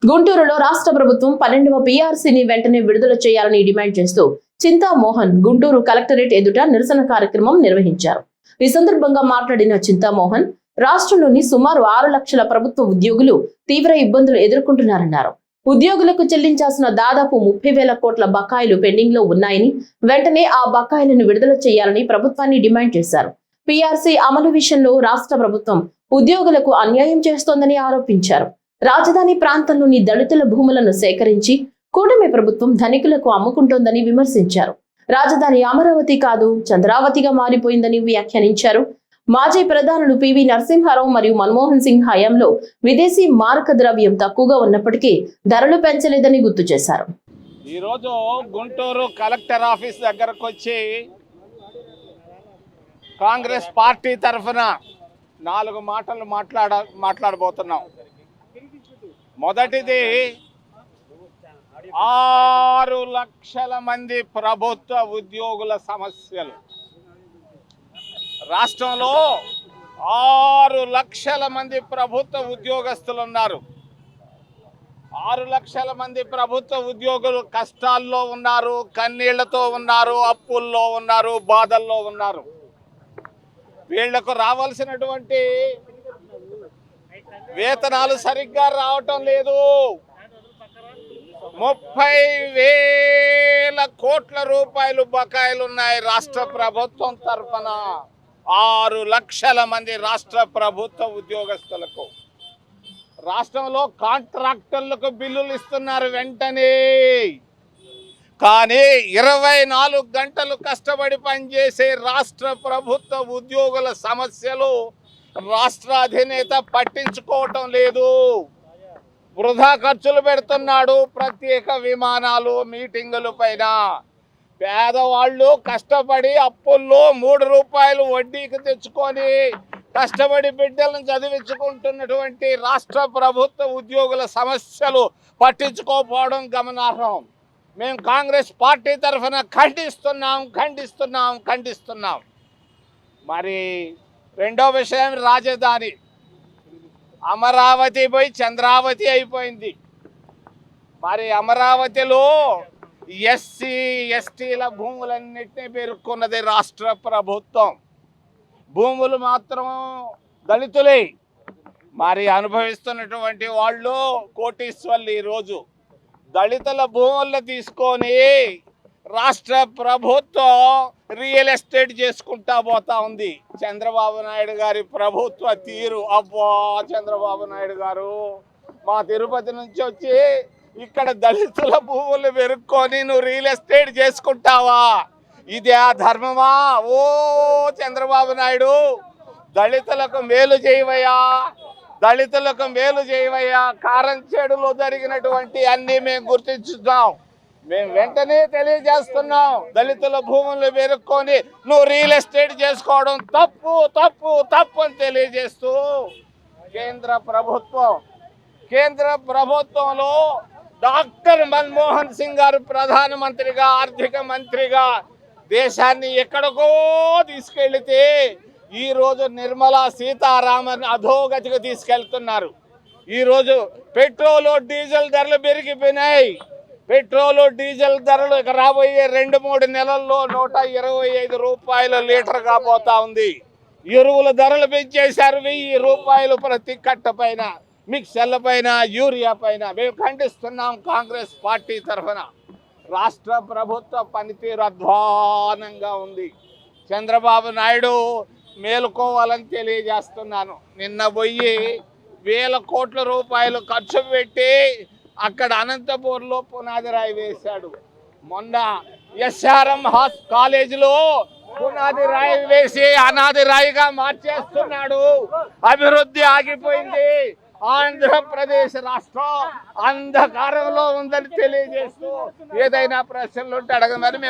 గుంటూరులో రాష్ట్ర ప్రభుత్వం 12వ పీఆర్సీని వెంటనే విడుదల చేయాలని డిమాండ్ చేస్తూ చింతామోహన్ గుంటూరు కలెక్టరేట్ ఎదుట నిరసన కార్యక్రమం నిర్వహించారు. ఈ సందర్భంగా మాట్లాడిన చింతామోహన్, రాష్ట్రంలోని సుమారు 6 లక్షల ప్రభుత్వ ఉద్యోగులు తీవ్ర ఇబ్బందులు ఎదుర్కొంటున్నారన్నారు. ఉద్యోగులకు చెల్లించాల్సిన దాదాపు 30,000 కోట్ల బకాయిలు పెండింగ్ లో ఉన్నాయని, వెంటనే ఆ బకాయిలను విడుదల చేయాలని ప్రభుత్వాన్ని డిమాండ్ చేశారు. పీఆర్సీ అమలు విషయంలో రాష్ట్ర ప్రభుత్వం ఉద్యోగులకు అన్యాయం చేస్తోందని ఆరోపించారు. రాజధాని ప్రాంతంలోని దళితుల భూములను సేకరించి కూటమి ప్రభుత్వం ధనికులకు అమ్ముకుంటోందని విమర్శించారు. రాజధాని అమరావతి కాదు, చంద్రావతిగా మారిపోయిందని వ్యాఖ్యానించారు. మాజీ ప్రధానులు పివి నరసింహారావు మరియు మన్మోహన్ సింగ్ హయాంలో విదేశీ మారక ద్రవ్యం తక్కువగా ఉన్నప్పటికీ ధరలు పెంచలేదని గుర్తు చేశారు. ఈరోజు గుంటూరు కలెక్టర్ ఆఫీస్ దగ్గరకు వచ్చి కాంగ్రెస్ పార్టీ తరఫున 4 మాటలు మాట్లాడబోతున్నాం. మొదటిది, 6 లక్షల మంది ప్రభుత్వ ఉద్యోగుల సమస్యలు. రాష్ట్రంలో 6 లక్షల మంది ప్రభుత్వ ఉద్యోగస్తులు ఉన్నారు. 6 లక్షల మంది ప్రభుత్వ ఉద్యోగులు కష్టాల్లో ఉన్నారు, కన్నీళ్లతో ఉన్నారు, అప్పుల్లో ఉన్నారు, బాధల్లో ఉన్నారు. వీళ్లకు రావాల్సినటువంటి వేతనాలు సరిగ్గా రావటం లేదు. 30,000 కోట్ల రూపాయలు బకాయిలు ఉన్నాయి రాష్ట్ర ప్రభుత్వం తరఫున 6 లక్షల మంది రాష్ట్ర ప్రభుత్వ ఉద్యోగస్తులకు. రాష్ట్రంలో కాంట్రాక్టర్లకు బిల్లులు ఇస్తున్నారు వెంటనే, కానీ 24 గంటలు కష్టపడి పనిచేసే రాష్ట్ర ప్రభుత్వ ఉద్యోగుల సమస్యలు రాష్ట్ర అధినేత పట్టించుకోవటం లేదు. వృధా ఖర్చులు పెడుతున్నాడు, ప్రత్యేక విమానాలు, మీటింగుల పైన. పేదవాళ్ళు కష్టపడి అప్పుల్లో 3 రూపాయలు వడ్డీకి తెచ్చుకొని కష్టపడి బిడ్డలను చదివించుకుంటున్నటువంటి రాష్ట్ర ప్రభుత్వ ఉద్యోగుల సమస్యలు పట్టించుకోకపోవడం గమనార్హం. మేము కాంగ్రెస్ పార్టీ తరఫున ఖండిస్తున్నాం. మరి రెండో విషయం, రాజధాని అమరావతి పోయి చంద్రావతి అయిపోయింది. మరి అమరావతిలో ఎస్సీ ఎస్టీల భూములన్నింటినీ పేర్కొన్నది రాష్ట్ర ప్రభుత్వం. భూములు మాత్రం దళితులే. మరి అనుభవిస్తున్నటువంటి వాళ్ళు కోటీశ్వర్లు. ఈరోజు దళితుల భూములను తీసుకొని రాష్ట్ర ప్రభుత్వం రియల్ ఎస్టేట్ చేసుకుంటా పోతా ఉంది. చంద్రబాబు నాయుడు గారి ప్రభుత్వ తీరు, అబ్బా చంద్రబాబు నాయుడు గారు మా తిరుపతి నుంచి వచ్చి ఇక్కడ దళితుల భూములు పెరుక్కొని నువ్వు రియల్ ఎస్టేట్ చేసుకుంటావా? ఇదే ధర్మమా? ఓ చంద్రబాబు నాయుడు, దళితులకు మేలు చేయవయ్యా. కారంచేడులో జరిగినటువంటి అన్నీ మేము గుర్తించుతాం. మేము వెంటనే తెలియజేస్తున్నాం, దళితుల భూములు పెరుక్కొని నువ్వు రియల్ ఎస్టేట్ చేసుకోవడం తప్పు అని తెలియజేస్తూ కేంద్ర ప్రభుత్వంలో డాక్టర్ మన్మోహన్ సింగ్ గారు ప్రధానమంత్రిగా, ఆర్థిక మంత్రిగా దేశాన్ని ఎక్కడికో తీసుకెళ్తే ఈరోజు నిర్మలా సీతారామన్ అధోగతికి తీసుకెళ్తున్నారు. ఈరోజు పెట్రోలు డీజిల్ ధరలు పెరిగిపోయినాయి. పెట్రోలు డీజిల్ ధరలు రాబోయే 2-3 నెలల్లో 125 రూపాయల లీటర్ కాబోతా ఉంది. ఎరువుల ధరలు పెంచేశారు 1000 రూపాయలు ప్రతి కట్ట పైన, మిక్సర్ల పైన, యూరియా పైన. మేము ఖండిస్తున్నాం కాంగ్రెస్ పార్టీ తరఫున. రాష్ట్ర ప్రభుత్వ పనితీరు అధ్వానంగా ఉంది. చంద్రబాబు నాయుడు మేలుకోవాలని తెలియజేస్తున్నాను. నిన్న పోయి 1000 కోట్ల రూపాయలు ఖర్చు పెట్టి అక్కడ అనంతపూర్లో పునాది రాయి వేశాడు. మొన్న ఎస్ఆర్ఎం కాలేజీలో పునాది రాయి వేసి అనాది రాయిగా మార్చేస్తున్నాడు. అభివృద్ధి ఆగిపోయింది. ఆంధ్రప్రదేశ్ రాష్ట్రం అంధకారంలో ఉందని తెలియజేస్తూ ఏదైనా ప్రశ్నలు ఉంటే అడగమని